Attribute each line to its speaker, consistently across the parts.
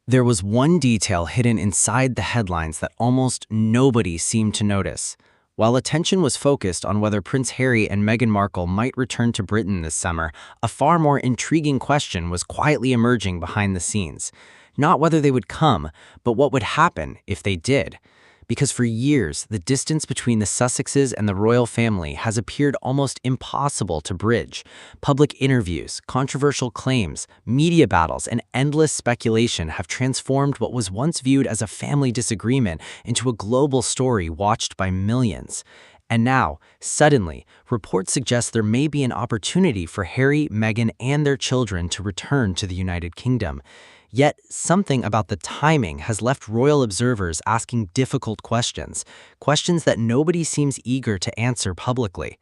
Speaker 1: There was one detail hidden inside the headlines that almost nobody seemed to notice. While attention was focused on whether Prince Harry and Meghan Markle might return to Britain this summer, a far more intriguing question was quietly emerging behind the scenes. Not whether they would come, but what would happen if they did. Because for years, the distance between the Sussexes and the royal family has appeared almost impossible to bridge. Public interviews, controversial claims, media battles, and endless speculation have transformed what was once viewed as a family disagreement into a global story watched by millions. And now, suddenly, reports suggest there may be an opportunity for Harry, Meghan, and their children to return to the United Kingdom. Yet, something about the timing has left royal observers asking difficult questions, questions that nobody seems eager to answer publicly.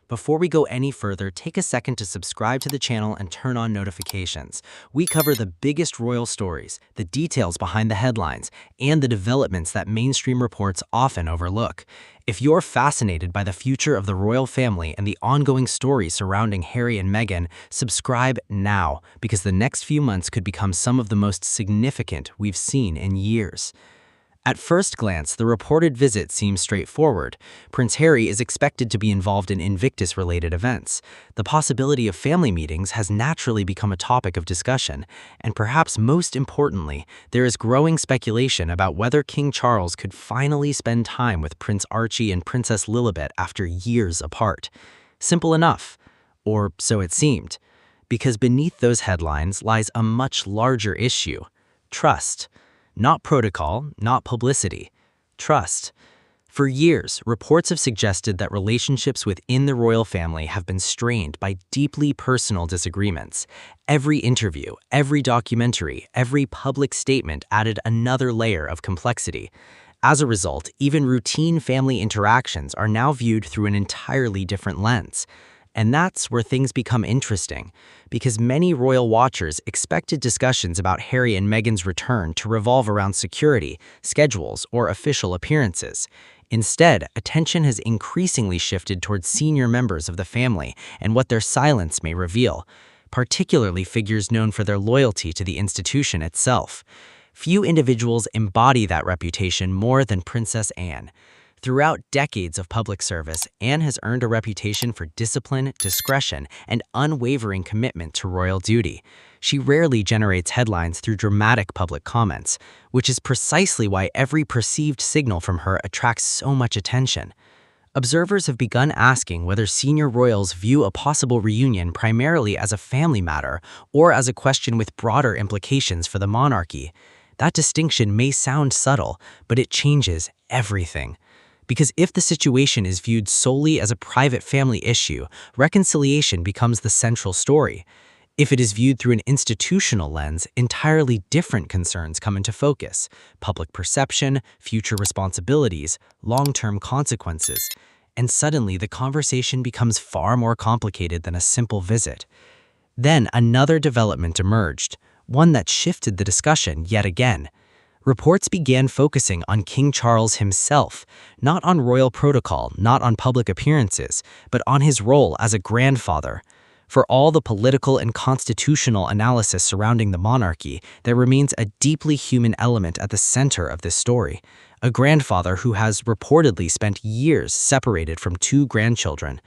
Speaker 1: Before we go any further, take a second to subscribe to the channel and turn on notifications. We cover the biggest royal stories, the details behind the headlines, and the developments that mainstream reports often overlook. If you're fascinated by the future of the royal family and the ongoing stories surrounding Harry and Meghan, subscribe now, because the next few months could become some of the most significant we've seen in years. At first glance, the reported visit seems straightforward. Prince Harry is expected to be involved in Invictus-related events. The possibility of family meetings has naturally become a topic of discussion, and perhaps most importantly, there is growing speculation about whether King Charles could finally spend time with Prince Archie and Princess Lilibet after years apart. Simple enough, or so it seemed, because beneath those headlines lies a much larger issue: trust. Not protocol, not publicity. Trust. For years, reports have suggested that relationships within the royal family have been strained by deeply personal disagreements. Every interview, every documentary, every public statement added another layer of complexity. As a result, even routine family interactions are now viewed through an entirely different lens. And that's where things become interesting, because many royal watchers expected discussions about Harry and Meghan's return to revolve around security, schedules, or official appearances. Instead, attention has increasingly shifted towards senior members of the family and what their silence may reveal, particularly figures known for their loyalty to the institution itself. Few individuals embody that reputation more than Princess Anne. Throughout decades of public service, Anne has earned a reputation for discipline, discretion, and unwavering commitment to royal duty. She rarely generates headlines through dramatic public comments, which is precisely why every perceived signal from her attracts so much attention. Observers have begun asking whether senior royals view a possible reunion primarily as a family matter or as a question with broader implications for the monarchy. That distinction may sound subtle, but it changes everything. Because if the situation is viewed solely as a private family issue, reconciliation becomes the central story. If it is viewed through an institutional lens, entirely different concerns come into focus: public perception, future responsibilities, long-term consequences. And suddenly, the conversation becomes far more complicated than a simple visit. Then another development emerged, one that shifted the discussion yet again. Reports began focusing on King Charles himself, not on royal protocol, not on public appearances, but on his role as a grandfather. For all the political and constitutional analysis surrounding the monarchy, there remains a deeply human element at the center of this story: a grandfather who has reportedly spent years separated from two grandchildren.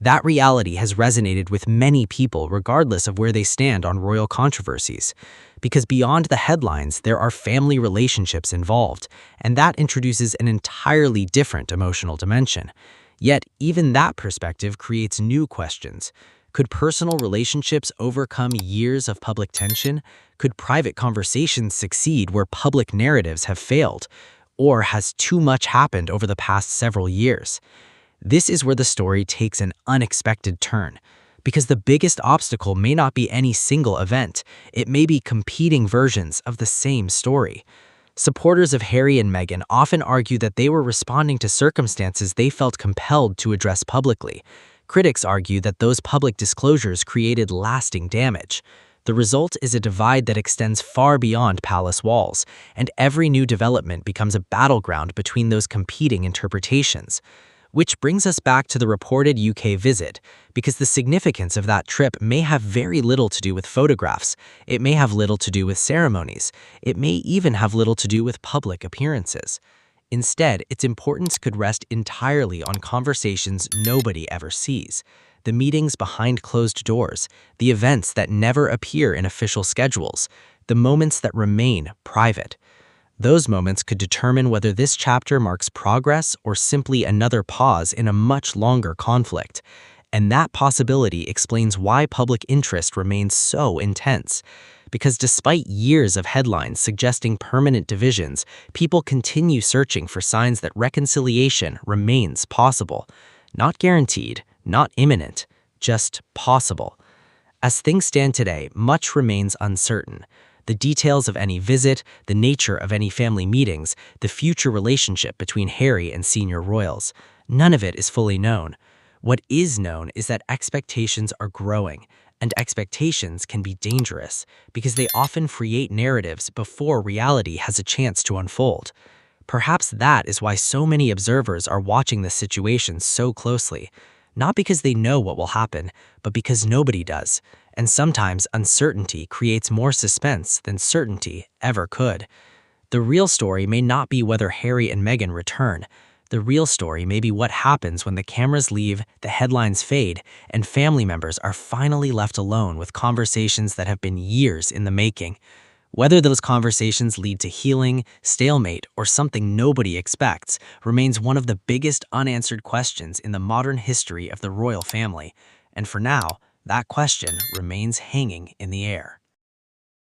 Speaker 1: That reality has resonated with many people regardless of where they stand on royal controversies. Because beyond the headlines, there are family relationships involved, and that introduces an entirely different emotional dimension. Yet, even that perspective creates new questions. Could personal relationships overcome years of public tension? Could private conversations succeed where public narratives have failed? Or has too much happened over the past several years? This is where the story takes an unexpected turn, because the biggest obstacle may not be any single event, it may be competing versions of the same story. Supporters of Harry and Meghan often argue that they were responding to circumstances they felt compelled to address publicly. Critics argue that those public disclosures created lasting damage. The result is a divide that extends far beyond palace walls, and every new development becomes a battleground between those competing interpretations. Which brings us back to the reported UK visit, because the significance of that trip may have very little to do with photographs, it may have little to do with ceremonies, it may even have little to do with public appearances. Instead, its importance could rest entirely on conversations nobody ever sees, the meetings behind closed doors, the events that never appear in official schedules, the moments that remain private. Those moments could determine whether this chapter marks progress or simply another pause in a much longer conflict. And that possibility explains why public interest remains so intense. Because despite years of headlines suggesting permanent divisions, people continue searching for signs that reconciliation remains possible. Not guaranteed, not imminent, just possible. As things stand today, much remains uncertain. The details of any visit, the nature of any family meetings, the future relationship between Harry and senior royals, none of it is fully known. What is known is that expectations are growing, and expectations can be dangerous because they often create narratives before reality has a chance to unfold. Perhaps that is why so many observers are watching this situation so closely, not because they know what will happen, but because nobody does. And sometimes uncertainty creates more suspense than certainty ever could. The real story may not be whether Harry and Meghan return. The real story may be what happens when the cameras leave, the headlines fade, and family members are finally left alone with conversations that have been years in the making. Whether those conversations lead to healing, stalemate, or something nobody expects remains one of the biggest unanswered questions in the modern history of the royal family. And for now, that question remains hanging in the air.